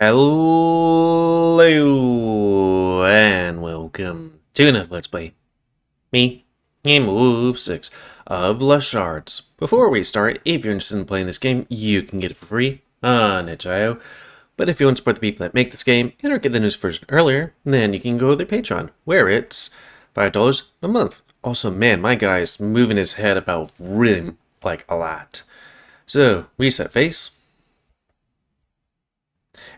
Hello and welcome to another Let's Play. Me, GamerWolfSix of Shards. Before we start, if you're interested in playing this game, you can get it for free on itch.io. But if you want to support the people that make this game and or get the news version earlier, then you can go to their Patreon, where it's $5 a month. Also, man, my guy's moving his head about really like a lot. So, reset face.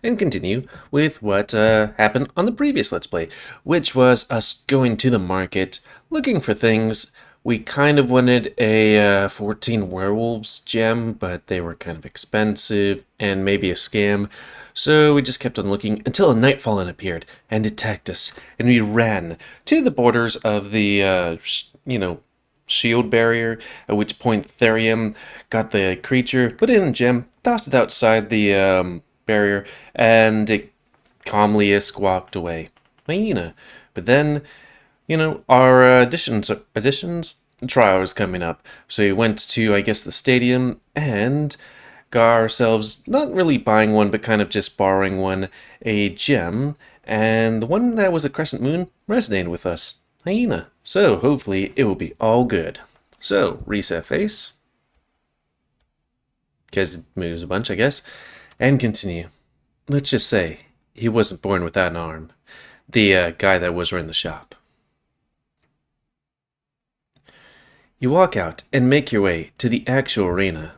And continue with what happened on the previous Let's Play, which was us going to the market, looking for things. We kind of wanted a 14 werewolves gem, but they were kind of expensive and maybe a scam. So we just kept on looking until a Nightfallen appeared and attacked us, and we ran to the borders of the, shield barrier, at which point Therium got the creature, put it in a gem, tossed it outside the barrier, and it calmly squawked away. Hyena. But then, our auditions trial was coming up, so we went to, I guess, the stadium and got ourselves, not really buying one, but kind of just borrowing one, a gem, and the one that was a crescent moon resonated with us. Hyena. So hopefully it will be all good. So, reset face, because it moves a bunch, I guess. And continue. Let's just say he wasn't born without an arm. The guy that was running the shop. You walk out and make your way to the actual arena.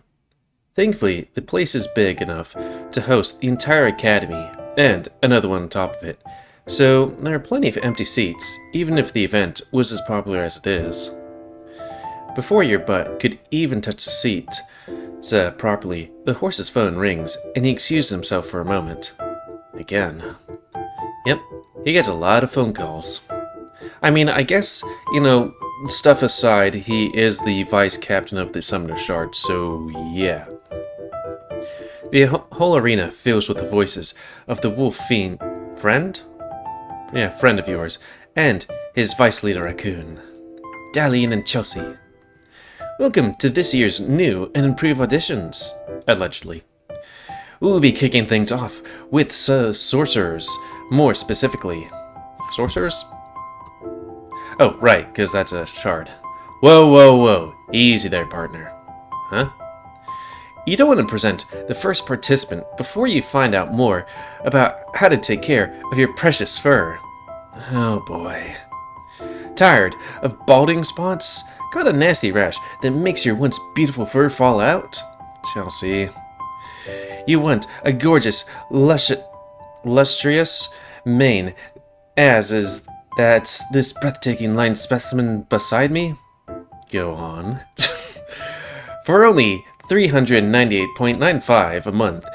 Thankfully, the place is big enough to host the entire academy and another one on top of it. So there are plenty of empty seats, even if the event was as popular as it is. Before your butt could even touch the seat properly, the horse's phone rings, and he excuses himself for a moment. Again. Yep, he gets a lot of phone calls. I mean, I guess, stuff aside, he is the vice captain of the Summoner Shards, so yeah. The whole arena fills with the voices of the wolf fiend friend? Yeah, friend of yours, and his vice leader Raccoon, Dalian and Chelsea. Welcome to this year's new and improved auditions, allegedly. We'll be kicking things off with sorcerers, more specifically. Sorcerers? Oh, right, because that's a shard. Whoa, whoa, whoa. Easy there, partner. Huh? You don't want to present the first participant before you find out more about how to take care of your precious fur. Oh boy. Tired of balding spots? Got a nasty rash that makes your once beautiful fur fall out? Chelsea. You want a gorgeous, lustrous mane, as is that's this breathtaking line specimen beside me? Go on. For only $398.95 a month,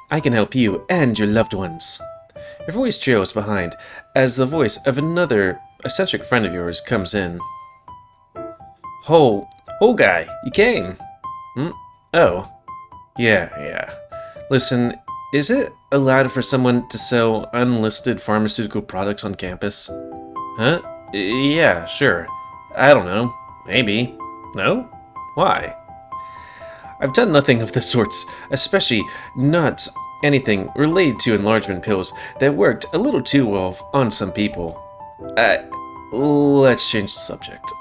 I can help you and your loved ones. Your voice trails behind as the voice of another eccentric friend of yours comes in. Whole guy, you came. Oh. Yeah. Listen, is it allowed for someone to sell unlisted pharmaceutical products on campus? Huh? Yeah, sure. I don't know. Maybe. No? Why? I've done nothing of the sorts, especially not anything related to enlargement pills that worked a little too well on some people. Let's change the subject.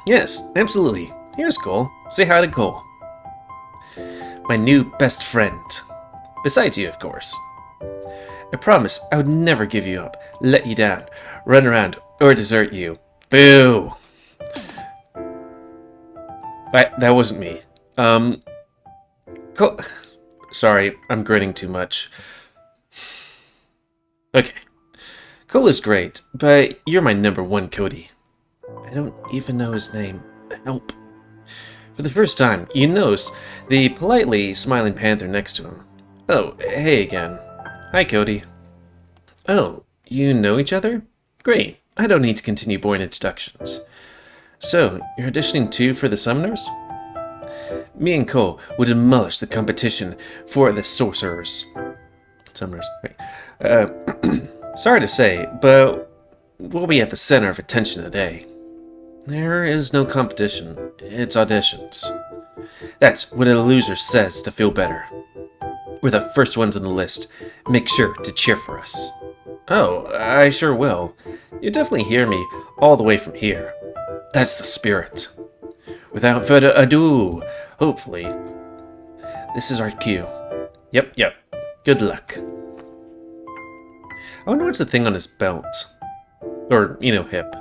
Yes, absolutely. Here's Cole. Say hi to Cole. My new best friend. Besides you, of course. I promise I would never give you up, let you down, run around, or desert you. Boo! That wasn't me. Cole... Sorry, I'm grinning too much. Okay. Cole is great, but you're my number one Cody. I don't even know his name. Help. For the first time, you notice the politely smiling panther next to him. Oh, hey again. Hi, Cody. Oh, you know each other? Great. I don't need to continue boring introductions. So, you're auditioning too for the Summoners? Me and Cole would demolish the competition for the sorcerers. Summoners, right. Sorry to say, but we'll be at the center of attention today. There is no competition. It's auditions. That's what a loser says to feel better. We're the first ones on the list. Make sure to cheer for us. Oh, I sure will. You definitely hear me all the way from here. That's the spirit. Without further ado, hopefully, this is our cue. Yep. Good luck. I wonder what's the thing on his belt. Or, hip.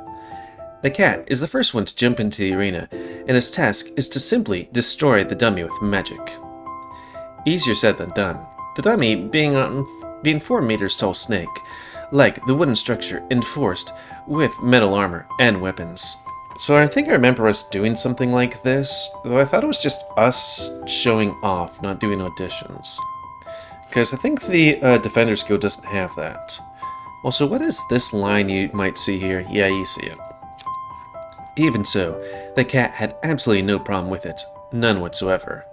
The cat is the first one to jump into the arena, and his task is to simply destroy the dummy with magic. Easier said than done. The dummy being 4 meters tall snake, like the wooden structure enforced with metal armor and weapons. So I think I remember us doing something like this, though I thought it was just us showing off, not doing auditions. Because I think the Defender's Guild doesn't have that. Also, what is this line you might see here? Yeah, you see it. Even so, the cat had absolutely no problem with it. None whatsoever.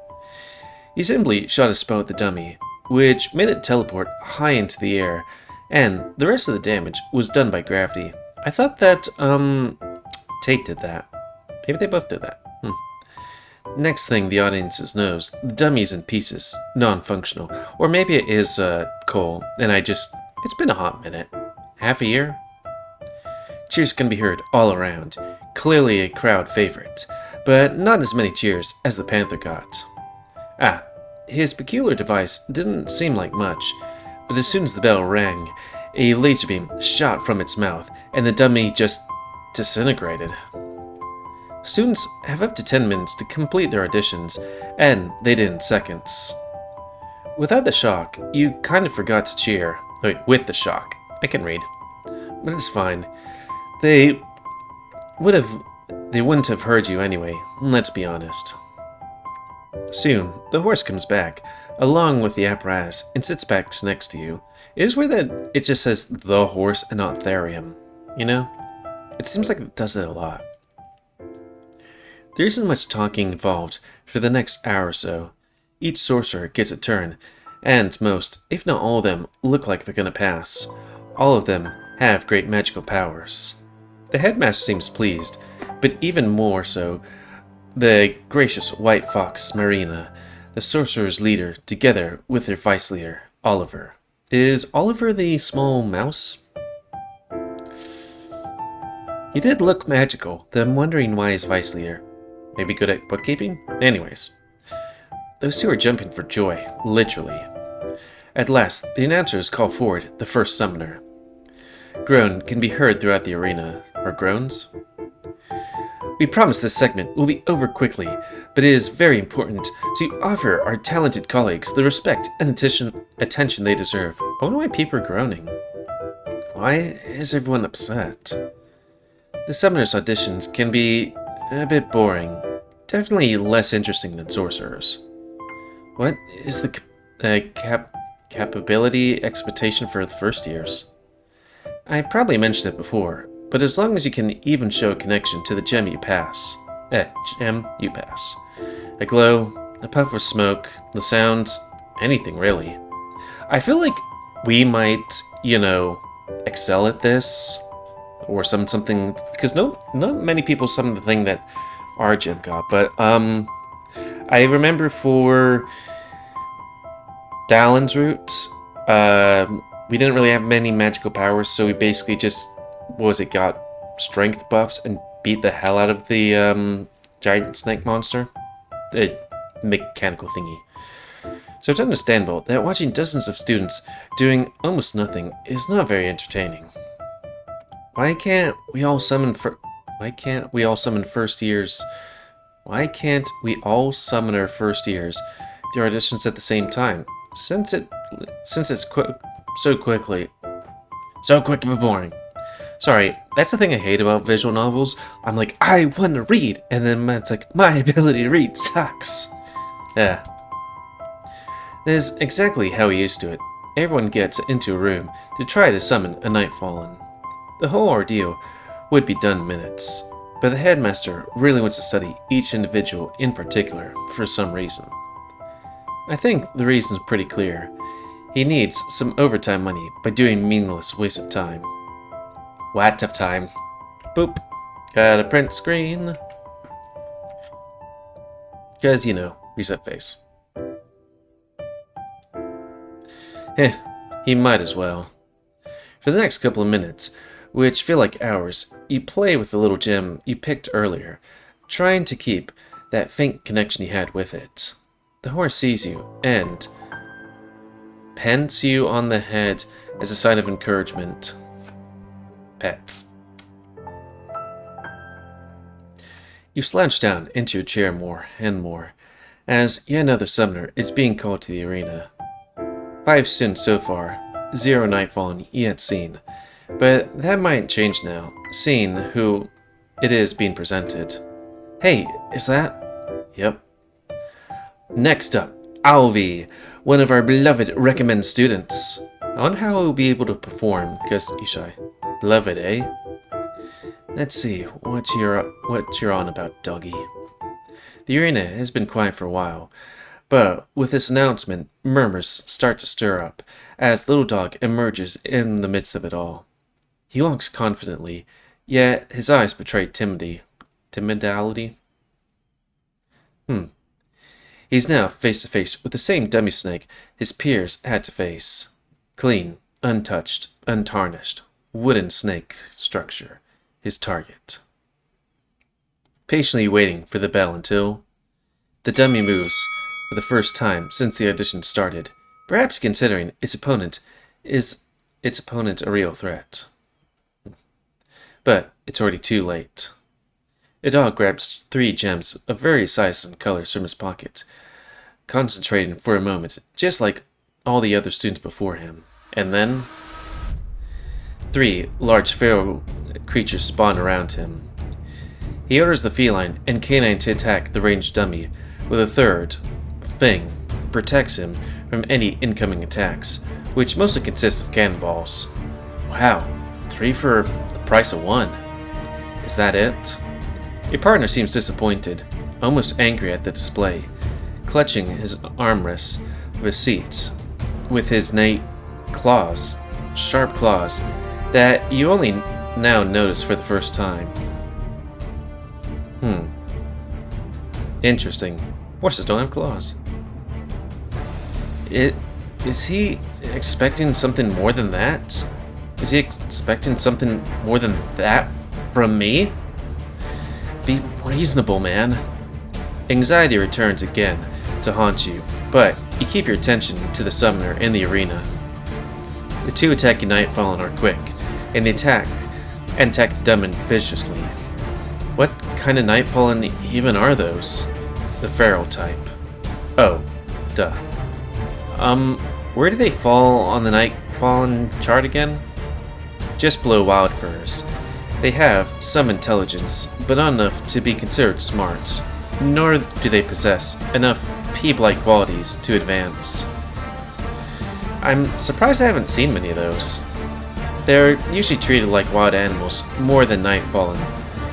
He simply shot a spell at the dummy, which made it teleport high into the air, and the rest of the damage was done by gravity. I thought that, Tate did that. Maybe they both did that. Next thing the audience knows, the dummy is in pieces, non-functional. Or maybe it is, coal, and it's been a hot minute. Half a year? Cheers can be heard all around. Clearly a crowd favorite, but not as many cheers as the Panther got. His peculiar device didn't seem like much, but as soon as the bell rang, a laser beam shot from its mouth, and the dummy just disintegrated. Students have up to 10 minutes to complete their auditions, and they did in seconds. Without the shock, you kind of forgot to cheer. Wait, with the shock. I can read. But it's fine. They wouldn't have heard you anyway, let's be honest. Soon, the horse comes back, along with the apparatus, and sits back next to you. It is weird that it just says the horse and not Therium, It seems like it does it a lot. There isn't much talking involved for the next hour or so. Each sorcerer gets a turn, and most, if not all of them, look like they're gonna pass. All of them have great magical powers. The headmaster seems pleased, but even more so, the gracious white fox Marina, the sorcerer's leader, together with their vice leader, Oliver. Is Oliver the small mouse? He did look magical, though I'm wondering why he's vice leader. Maybe good at bookkeeping? Anyways. Those two are jumping for joy, literally. At last, the announcers call forward the first summoner. Groan can be heard throughout the arena. Or groans? We promise this segment will be over quickly, but it is very important to offer our talented colleagues the respect and attention they deserve. I wonder why people are groaning. Why is everyone upset? The summoners' auditions can be a bit boring. Definitely less interesting than sorcerers. What is the capability expectation for the first years? I probably mentioned it before, but as long as you can even show a connection to the gem you pass. A glow, a puff of smoke, the sounds, anything really. I feel like we might, excel at this, or summon something, because not many people summon the thing that our gem got, but I remember for Dalin's roots, we didn't really have many magical powers, so we basically just, got strength buffs and beat the hell out of the giant snake monster. The mechanical thingy. So it's understandable that watching dozens of students doing almost nothing is not very entertaining. Why can't we all summon first years? Why can't we all summon our first years to auditions at the same time? Since it's so quick but boring. Sorry, that's the thing I hate about visual novels. I'm like, I want to read, and then it's like, my ability to read sucks. Yeah. That is exactly how we used to it. Everyone gets into a room to try to summon a Nightfallen. The whole ordeal would be done in minutes, but the headmaster really wants to study each individual in particular for some reason. I think the reason is pretty clear. He needs some overtime money by doing meaningless waste of time. What of time? Boop. Got a print screen. Because, reset face. Eh, he might as well. For the next couple of minutes, which feel like hours, you play with the little gem you picked earlier, trying to keep that faint connection you had with it. The horse sees you and pats you on the head as a sign of encouragement. Pets. You slouch down into your chair more and more, as yet another summoner is being called to the arena. 5 students so far, 0 Nightfallen yet seen, but that might change now, seeing who it is being presented. Hey, is that? Yep. Next up, Alvi, one of our beloved recommend students. I wonder how he'll be able to perform, because he's shy. Beloved, eh? Let's see, what you're on about, doggy. The arena has been quiet for a while, but with this announcement, murmurs start to stir up as Little Dog emerges in the midst of it all. He walks confidently, yet his eyes betray timidity. Timidality? He's now face to face with the same dummy snake his peers had to face. Clean, untouched, untarnished, wooden snake structure. His target. Patiently waiting for the bell until the dummy moves for the first time since the audition started, perhaps considering its opponent a real threat. But it's already too late. The dog grabs 3 gems of various sizes and colors from his pocket, concentrating for a moment, just like all the other students before him, and then 3 large feral creatures spawn around him. He orders the feline and canine to attack the ranged dummy, with a third thing protects him from any incoming attacks, which mostly consist of cannonballs. Wow, 3 for the price of 1. Is that it? Your partner seems disappointed, almost angry at the display, clutching his armrests of his seats with his sharp claws, that you only now notice for the first time. Interesting. Horses don't have claws. Is he expecting something more than that? Is he expecting something more than that from me? Be reasonable, man. Anxiety returns again to haunt you, but you keep your attention to the summoner in the arena. The 2 attacking Nightfallen are quick, and they attack the demon viciously. What kind of Nightfallen even are those? The feral type. Oh, duh. Where do they fall on the Nightfallen chart again? Just below wild furs. They have some intelligence, but not enough to be considered smart, nor do they possess enough Peeb-like qualities to advance. I'm surprised I haven't seen many of those. They're usually treated like wild animals more than Nightfallen,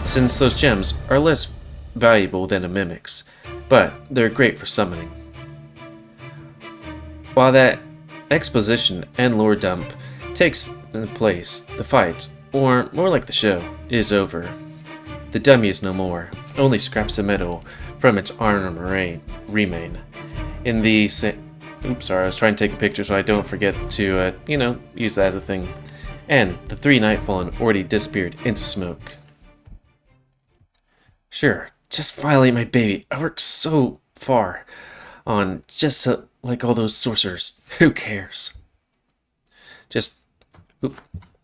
since those gems are less valuable than a mimic's, but they're great for summoning. While that exposition and lore dump takes place, the fight, or more like the show, is over. The dummy is no more, only scraps of metal from its armor remain. In the oops, sorry, I was trying to take a picture so I don't forget to, use that as a thing. And the 3 Nightfallen already disappeared into smoke. Sure, just violate my baby. I worked so far on just like all those sorcerers. Who cares?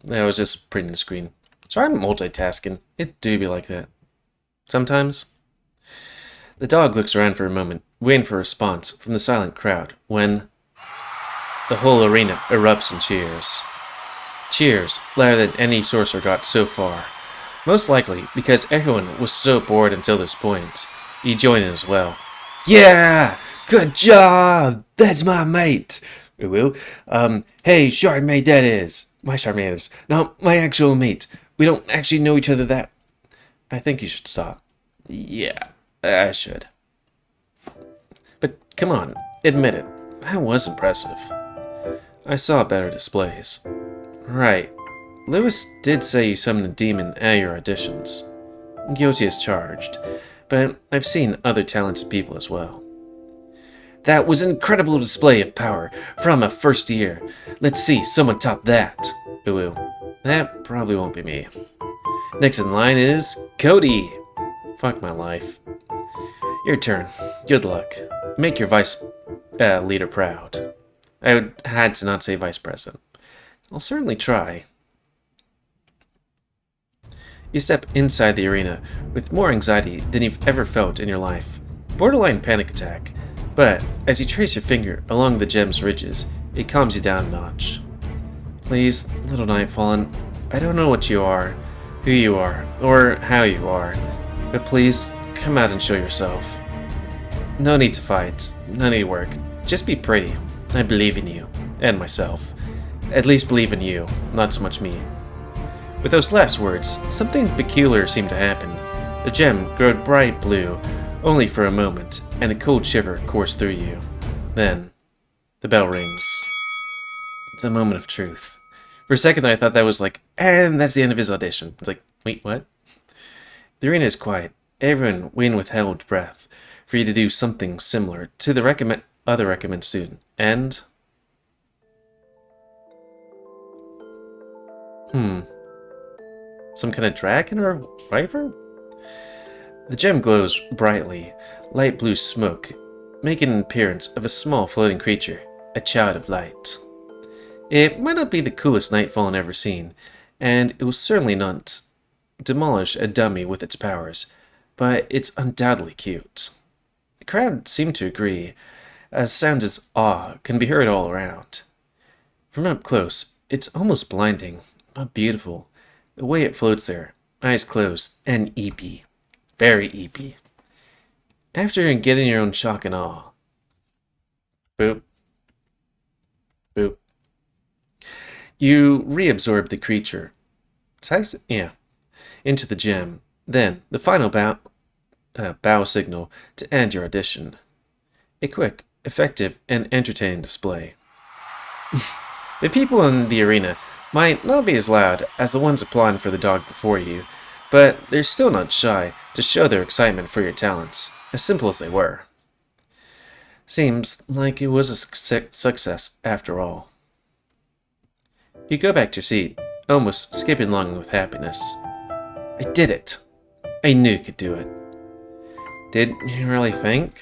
I was just printing the screen. Sorry, I'm multitasking. It do be like that. Sometimes. The dog looks around for a moment, waiting for a response from the silent crowd, when the whole arena erupts in cheers. Cheers louder than any sorcerer got so far. Most likely because everyone was so bored until this point. You join in as well. Yeah! Good job! That's my mate! Hey, shard mate that is. My shard mate is. No, my actual mate. We don't actually know each other that... I think you should stop. Yeah, I should. But come on, admit it. That was impressive. I saw better displays. Right. Lewis did say you summoned a demon at your auditions. Guilty as charged, but I've seen other talented people as well. That was an incredible display of power from a first year. Let's see someone top that. Ooh, that probably won't be me. Next in line is Cody. Fuck my life. Your turn. Good luck. Make your vice leader proud. I had to not say vice president. I'll certainly try. You step inside the arena with more anxiety than you've ever felt in your life. Borderline panic attack. But as you trace your finger along the gem's ridges, it calms you down a notch. Please, little Nightfallen, I don't know what you are, who you are, or how you are, but please, come out and show yourself. No need to fight, no need to work, just be pretty. I believe in you, and myself. At least believe in you, not so much me. With those last words, something peculiar seemed to happen. The gem glowed bright blue, only for a moment, and a cold shiver coursed through you. Then, the bell rings. The moment of truth. For a second I thought that was like, and that's the end of his audition. It's like, wait, what? The arena is quiet, everyone waiting with held breath for you to do something similar to the other recommend student. And... some kind of dragon or wyvern? The gem glows brightly, light blue smoke, making an appearance of a small floating creature, a child of light. It might not be the coolest Nightfallen ever seen, and it will certainly not demolish a dummy with its powers, but it's undoubtedly cute. The crowd seemed to agree, as sounds of awe can be heard all around. From up close, it's almost blinding, but beautiful. The way it floats there, eyes closed, and eepy. Very eepy. After getting your own shock and awe. Boop. Boop. You reabsorb the creature. Into the gem. Then, the final bow signal to end your audition. A quick, effective, and entertaining display. The people in the arena might not be as loud as the ones applauding for the dog before you, but they're still not shy to show their excitement for your talents, as simple as they were. Seems like it was a success after all. You go back to your seat, almost skipping along with happiness. I did it! I knew you could do it. Did you really think?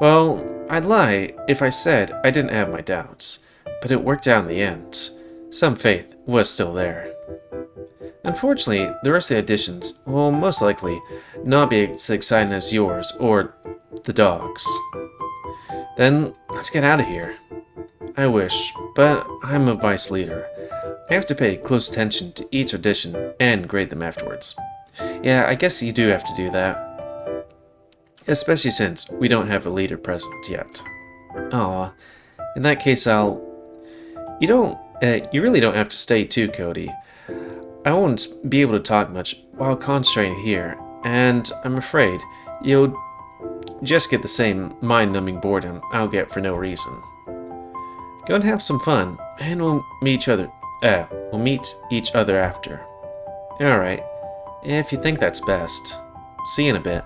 Well, I'd lie if I said I didn't have my doubts, but it worked out in the end. Some faith was still there. Unfortunately, the rest of the auditions will most likely not be as exciting as yours or the dog's. Then, let's get out of here. I wish, but I'm a vice leader. I have to pay close attention to each audition and grade them afterwards. Yeah, I guess you do have to do that. Especially since we don't have a leader present yet. Aw, in that case you really don't have to stay too, Cody. I won't be able to talk much while concentrating here, and I'm afraid you'll just get the same mind-numbing boredom I'll get for no reason. Go and have some fun, and we'll meet each other after. Alright, if you think that's best. See you in a bit.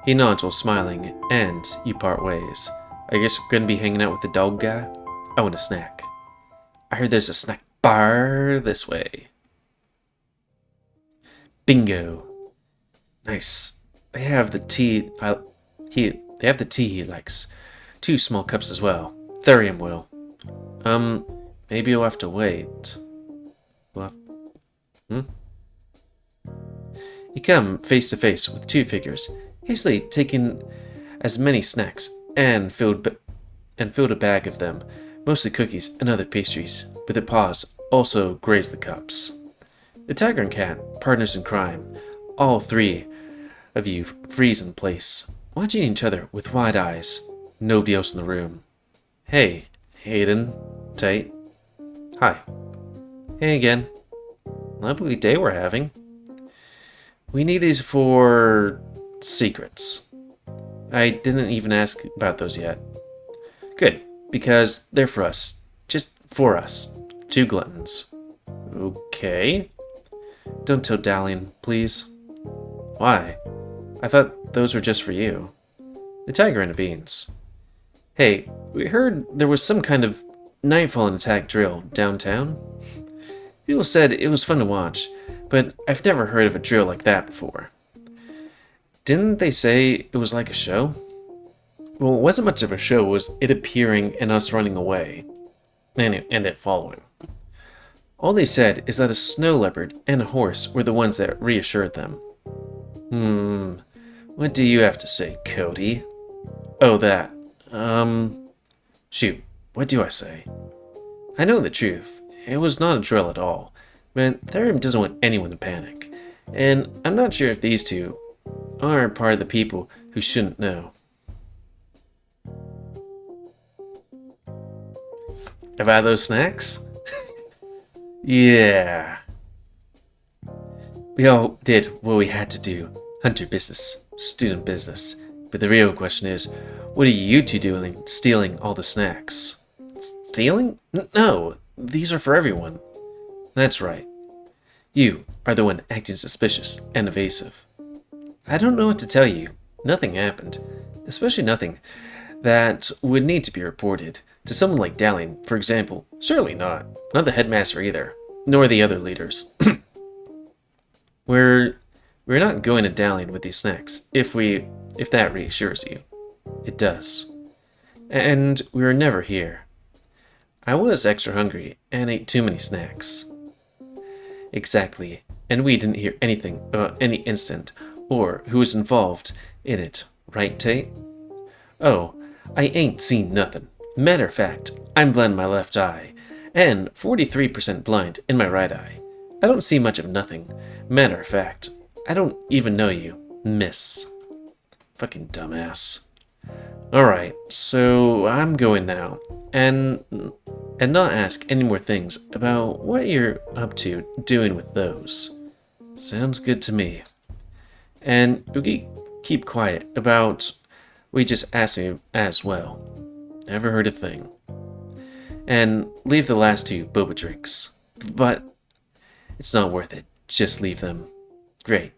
He nods while smiling, and you part ways. I guess we're gonna be hanging out with the dog guy? I want a snack. I heard there's a snack bar this way. Bingo. Nice. They have the tea he likes. 2 small cups as well. Thurium will. Maybe you'll have to wait. You come face to face with 2 figures, hastily taking as many snacks and filled a bag of them, mostly cookies and other pastries, with their paws also graze the cups. The tiger and cat, partners in crime, all 3 of you freeze in place, watching each other with wide eyes. Nobody else in the room. Hey, Hayden, Tate. Hi. Hey again. Lovely day we're having. We need these for secrets. I didn't even ask about those yet. Good, because they're for us. Just for us. 2 gluttons. Okay. Don't tell Dalian, please. Why? I thought those were just for you. The tiger intervenes. Hey, we heard there was some kind of Nightfallen attack drill downtown. People said it was fun to watch, but I've never heard of a drill like that before. Didn't they say it was like a show? Well, it wasn't much of a show, it was it appearing and us running away, and it following. All they said is that a snow leopard and a horse were the ones that reassured them. What do you have to say, Cody? Oh, that. Shoot, what do I say? I know the truth. It was not a drill at all, but Therum doesn't want anyone to panic, and I'm not sure if these two are part of the people who shouldn't know. About those snacks? Yeah. We all did what we had to do. Hunter business, student business. But the real question is, what are you two doing stealing all the snacks? Stealing? No, these are for everyone. That's right. You are the one acting suspicious and evasive. I don't know what to tell you. Nothing happened. Especially nothing that would need to be reported. To someone like Dalian, for example, certainly not. Not the headmaster either, nor the other leaders. We're not going to Dalian with these snacks, if that reassures you. It does. And we were never here. I was extra hungry and ate too many snacks. Exactly, and we didn't hear anything about any incident or who was involved in it, right, Tate? Oh, I ain't seen nothing. Matter of fact, I'm blind in my left eye, and 43% blind in my right eye. I don't see much of nothing. Matter of fact, I don't even know you, miss. Fucking dumbass. Alright, so I'm going now, and not ask any more things about what you're up to doing with those. Sounds good to me. And Oogie, keep quiet about what you just asked me as well. Never heard a thing. And leave the last two boba drinks. But it's not worth it. Just leave them. Great.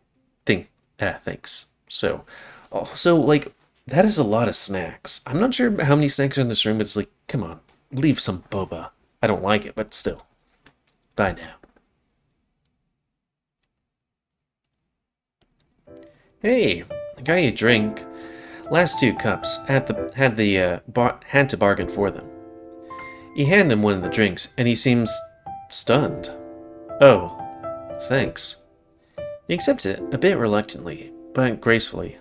Thanks. So, also, like, that is a lot of snacks. I'm not sure how many snacks are in this room, but it's like, come on, leave some boba. I don't like it, but still. Bye now. Hey, I got you a drink. Last two cups had to bargain for them. He handed him one of the drinks, and he seems stunned. Oh, thanks. He accepted it a bit reluctantly, but gratefully.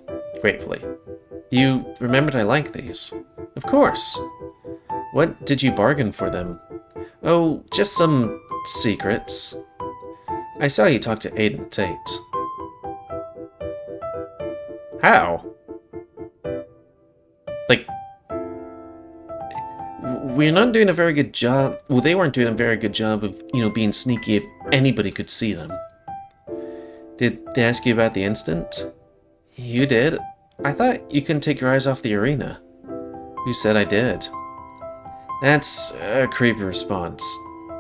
You remembered I like these? Of course. What did you bargain for them? Oh, just some secrets. I saw you talk to Aiden Tate. How? Like, we're not doing a very good job. Well, they weren't doing a very good job of, being sneaky if anybody could see them. Did they ask you about the incident? You did? I thought you couldn't take your eyes off the arena. Who said I did? That's a creepy response.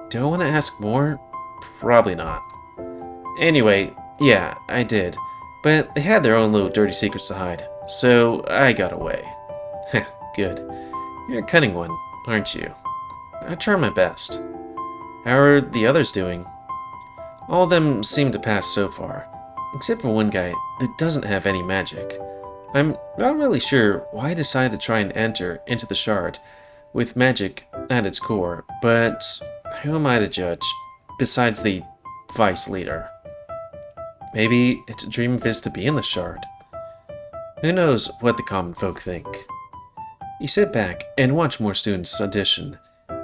Do I want to ask more? Probably not. Anyway, yeah, I did. But they had their own little dirty secrets to hide, so I got away. Heh, good. You're a cunning one, aren't you? I try my best. How are the others doing? All of them seem to pass so far, except for one guy that doesn't have any magic. I'm not really sure why I decided to try and enter into the Shard with magic at its core, but who am I to judge, besides the vice leader? Maybe it's a dream of his to be in the Shard. Who knows what the common folk think? You sit back and watch more students audition,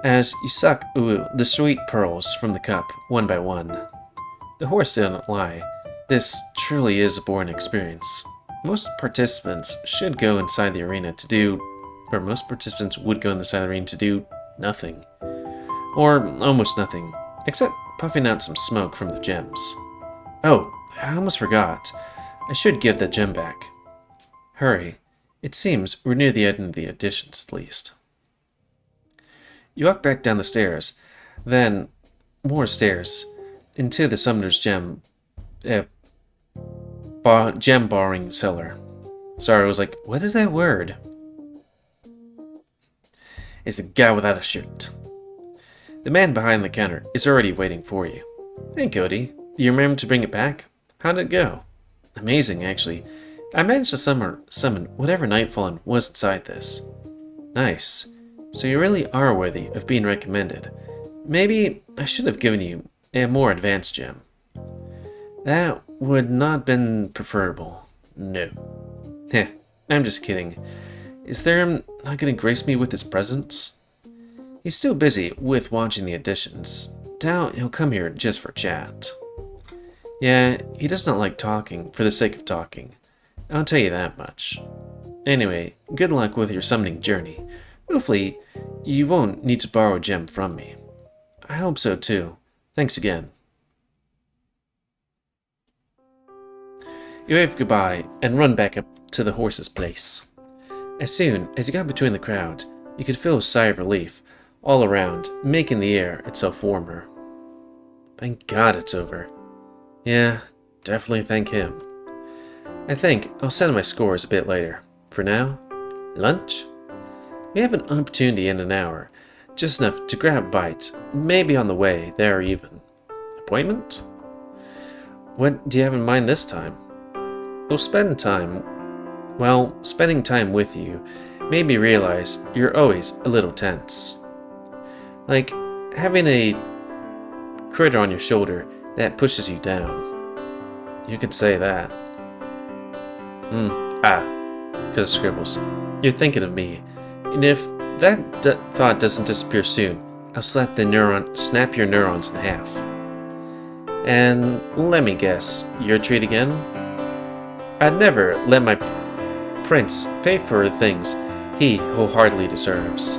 as you suck the sweet pearls from the cup one by one. The horse didn't lie. This truly is a boring experience. Most participants would go inside the arena to do nothing. Or almost nothing, except puffing out some smoke from the gems. Oh, I almost forgot. I should give that gem back. Hurry. It seems we're near the end of the auditions, at least. You walk back down the stairs, then more stairs, into the summoner's gem borrowing cellar. Sorry, I was like, what is that word? is the guy without a shirt. The man behind the counter is already waiting for you. Hey, Cody. Do you remember to bring it back? How did it go? Amazing, actually. I managed to summon whatever Nightfallen was inside this. Nice. So you really are worthy of being recommended. Maybe I should have given you a more advanced gem. That would not have been preferable. No. Heh, I'm just kidding. Is there not going to grace me with his presence? He's still busy with watching the auditions. Doubt he'll come here just for chat. Yeah, he does not like talking for the sake of talking. I'll tell you that much. Anyway, good luck with your summoning journey. Hopefully, you won't need to borrow a gem from me. I hope so too. Thanks again. You wave goodbye and run back up to the horse's place. As soon as you got between the crowd, you could feel a sigh of relief all around, making the air itself warmer. Thank God it's over. Yeah, definitely thank him. I think I'll send my scores a bit later. For now, lunch? We have an opportunity in an hour, just enough to grab a bite, maybe on the way there even. Appointment? What do you have in mind this time? Spending time with you made me realize you're always a little tense. Like having a critter on your shoulder that pushes you down. You could say that. Because of scribbles. You're thinking of me. And if that thought doesn't disappear soon, I'll snap your neurons in half. And let me guess, your treat again? I'd never let my prince pay for things he wholeheartedly deserves.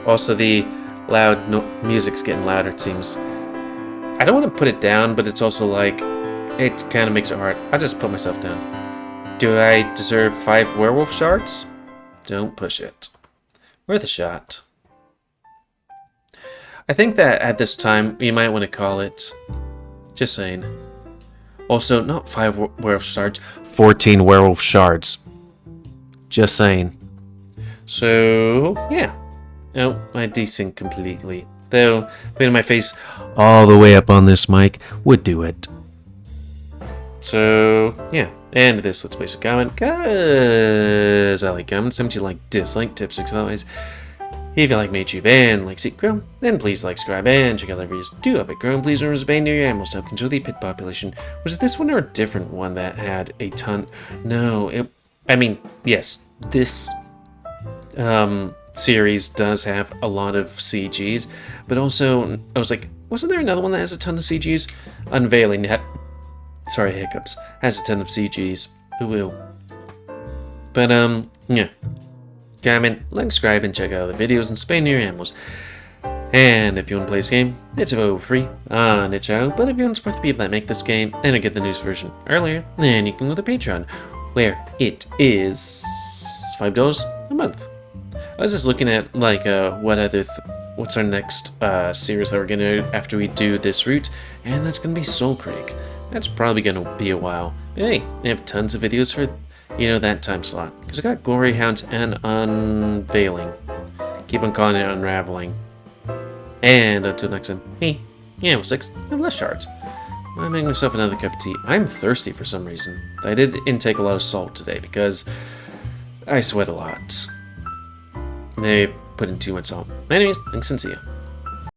Also, the loud music's getting louder, it seems. I don't want to put it down, but it's also like, it kind of makes it hard. I'll just put myself down. Do I deserve 5 werewolf shards? Don't push it. Worth a shot. I think that at this time, we might want to call it... Just saying. Also, not 5 werewolf shards, 14 werewolf shards. Just saying. So, yeah. Oh, I desync completely. Though, putting my face all the way up on this mic would do it. So, yeah. And this, let's place a comment, because I like comments. Don't you like dislike tips, otherwise. If you like my YouTube and like Seek Grow, then please like, subscribe, and check out the videos do up at Grow. Please remember to band near your animals to help control the pit population. Was it this one or a different one that had a ton? No, yes, this series does have a lot of CGs, but also, I was like, wasn't there another one that has a ton of CGs? Unveiling, hiccups, has a ton of CGs. Who will? But, yeah. Comment, like, subscribe, and check out the videos and spay near your animals. And if you want to play this game, it's available free on the channel. But if you want to support the people that make this game and get the news version earlier, then you can go to Patreon, where it is $5 a month. I was just looking at like what's our next series that we're gonna do after we do this route, and that's gonna be Soul Creek. That's probably gonna be a while. But hey, I have tons of videos for that time slot. Because I got Glory Hound and Unveiling. Keep on calling it Unraveling. And until next time, hey, GamerWolfSix, have less shards. I'm making myself another cup of tea. I'm thirsty for some reason. I did intake a lot of salt today because I sweat a lot. Maybe put in too much salt. Anyways, thanks and see ya.